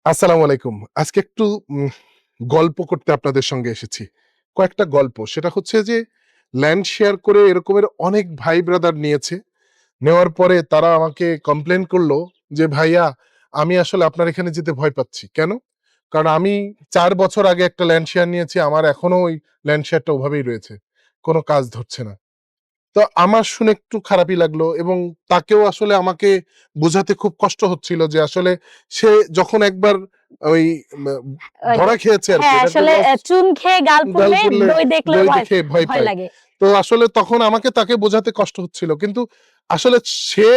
আসসালামু আলাইকুম। আজকে একটু গল্প করতে আপনাদের সঙ্গে এসেছি। কয়েকটা গল্প। সেটা হচ্ছে যে ল্যান্ড শেয়ার করে এরকমের অনেক ভাই ব্রাদার নিয়েছে। নেওয়ার পরে তারা আমাকে কমপ্লেইন করল যে, "ভাইয়া আমি আসলে আপনার এখানে যেতে ভয় পাচ্ছি।" কেন? কারণ আমি ৪ বছর আগে একটা ল্যান্ড শেয়ার নিয়েছি। আমার এখনো ওই ল্যান্ড শেয়ারটা ওভাবেই রয়েছে। কোন কাজ ধরছে না। তো আমার শুনে একটু খারাপই লাগলো এবং তাকেও আসলে আমাকে বোঝাতে খুব কষ্ট হচ্ছিল যে আসলে সে যখন একবার ওই মা ওই যে ধরা খেয়েছে আরকি, হ্যাঁ, এটা একটা আসলে লস চুন খেয়ে গাল গাল ফুললে পড়লে দই দেখলে দই ভয় দেখে ভয় ভয় পায়। লাগে। তো আসলে তখন আমাকে তাকে বোঝাতে কষ্ট হচ্ছিল। কিন্তু আসলে সে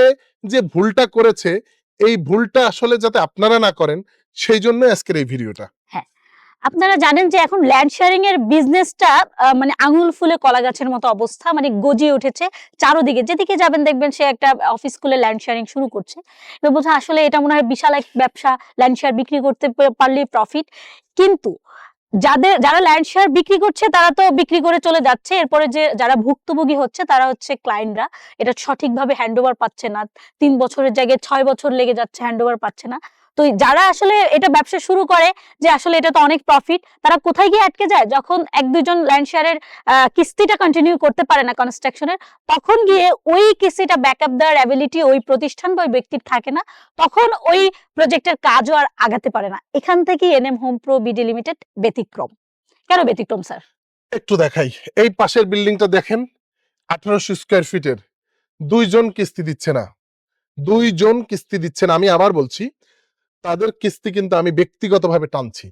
যে ভুলটা করেছে, এই ভুলটা আসলে যাতে আপনারা না করেন, সেইজন্যই আজকের এই ভিডিওটা। হ্যাঁ, আপনারা জানেন যে এখন ল্যান্ড শেয়ারিং এর বিজনেসটা মানে আঙুল ফুলে কলা গাছের মতো অবস্থা, মানে গজিয়ে উঠেছে চারদিকে। যেদিকে যাবেন দেখবেন সে একটা অফিস খুলে ল্যান্ড শেয়ারিং শুরু করছে। এবার বোঝা আসলে এটা মনে হয় বিশাল এক ব্যবসা, ল্যান্ড শেয়ার বিক্রি করতে পারলেই প্রফিট। কিন্তু যারা ল্যান্ড শেয়ার বিক্রি করছে তারা তো বিক্রি করে চলে যাচ্ছে। এরপরে যে যারা ভুক্তভোগী হচ্ছে তারা হচ্ছে ক্লায়েন্টরা। এটা সঠিকভাবে হ্যান্ডওভার পাচ্ছে না। ৩ বছরের জায়গায় ৬ বছর লেগে যাচ্ছে, হ্যান্ডওভার পাচ্ছে না। তো যারা আসলে এটা ব্যবসা শুরু করে যে আসলে এটা তো অনেক প্রফিট, তারা কোথায় গিয়ে আটকে যায়? যখন ১-২ জন ল্যান্ড শেয়ারের কিস্তিটা কন্টিনিউ করতে পারে না কনস্ট্রাকশনের, তখন গিয়ে ওই কিস্তিটা ব্যাকআপ দেওয়ার অ্যাবিলিটি ওই প্রতিষ্ঠান বা ওই ব্যক্তির থাকে না। তখন ওই প্রজেক্টের কাজও আর আগাতে পারে না। এখান থেকেই NM home pro BD limited ব্যতিক্রম। কেন ব্যতিক্রম স্যার? একটু দেখাই। এই পাশের বিল্ডিংটা দেখেন, ১৮০০ স্কয়ার ফিটের। ২ জন কিস্তি দিচ্ছে না। ২ জন কিস্তি দিচ্ছে না। আমি আবার বলছি, তাদের কিস্তি কিন্তু আমি ব্যক্তিগতভাবে টানছি।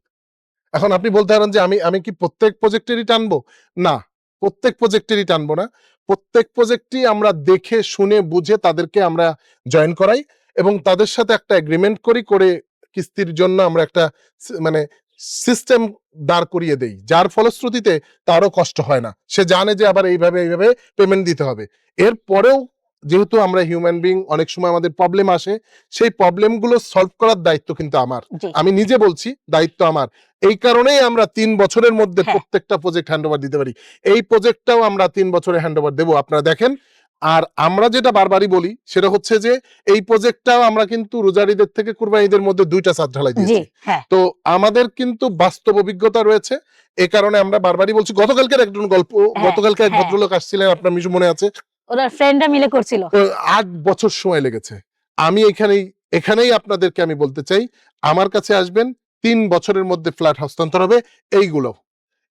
এখন আপনি বলতে পারেন যে আমি কি প্রত্যেক প্রজেক্টেরই টানবো? না, প্রত্যেক প্রজেক্টেরই টানবো না। প্রত্যেক প্রজেক্টই আমরা দেখে শুনে বুঝে তাদেরকে আমরা জয়েন করাই এবং তাদের সাথে একটা এগ্রিমেন্ট করে কিস্তির জন্য আমরা একটা মানে সিস্টেম দাঁড় করিয়ে দেই। যার ফলশ্রুতিতে তারও কষ্ট হয় না। সে জানে যে আবার এইভাবে পেমেন্ট দিতে হবে। এরপরেও যেহেতু আমরা হিউম্যান বিইং, অনেক সময় আমাদের প্রবলেম আসে, সেই প্রবলেমগুলো সলভ করার দায়িত্ব কিন্তু আমার। জি। আমি নিজে বলছি দায়িত্ব আমার। এই কারণেই আমরা ৩ বছরের মধ্যে হ্যাঁ। প্রত্যেকটা প্রজেক্ট হ্যান্ডওভার দিতে পারি। এই প্রজেক্টটাও আমরা ৩ বছরে হ্যান্ডওভার দেব। আপনারা দেখেন। আর আমরা যেটা বারবারই বলি সেটা হচ্ছে যে এই প্রজেক্টটাও আমরা কিন্তু রোজার ঈদের থেকে কুরবানি ঈদের মধ্যে ২ টা ছাদ ঢালাই জি, দিয়েছি। হ্যাঁ। তো আমাদের কিন্তু বাস্তব অভিজ্ঞতা রয়েছে। এ কারণে আমরা বারবারই বলছি। গতকালকের একজন গল্প, হ্যাঁ, গতকালকে এক হ্যাঁ। ভদ্রলোক আসছিলেন, আপনার মিশু মনে আছে? ওনার ফ্রেন্ডরা মিলে করছিল। ৮ বছর সময় লেগেছে। আমি এখানেই আপনাদেরকে আমি বলতে চাই, আমার কাছে আসবেন, ৩ বছরের মধ্যে ফ্ল্যাট হস্তান্তর হবে এইগুলো।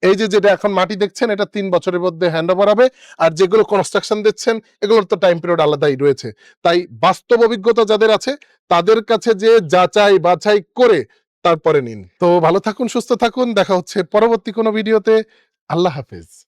এই যে যেটা এখন মাটি দেখছেন এটা ৩ বছরের মধ্যে হ্যান্ডওভার হবে। আর যেগুলো কনস্ট্রাকশন দেখছেন এগুলোর তো টাইম পিরিয়ড আলাদাই রয়েছে। তাই বাস্তব অভিজ্ঞতা যাদের আছে তাদের কাছে যেয়ে যাচাই বাছাই করে তারপরে নিন। তো ভালো থাকুন, সুস্থ থাকুন। দেখা হচ্ছে পরবর্তী কোনো ভিডিওতে। আল্লাহ হাফেজ।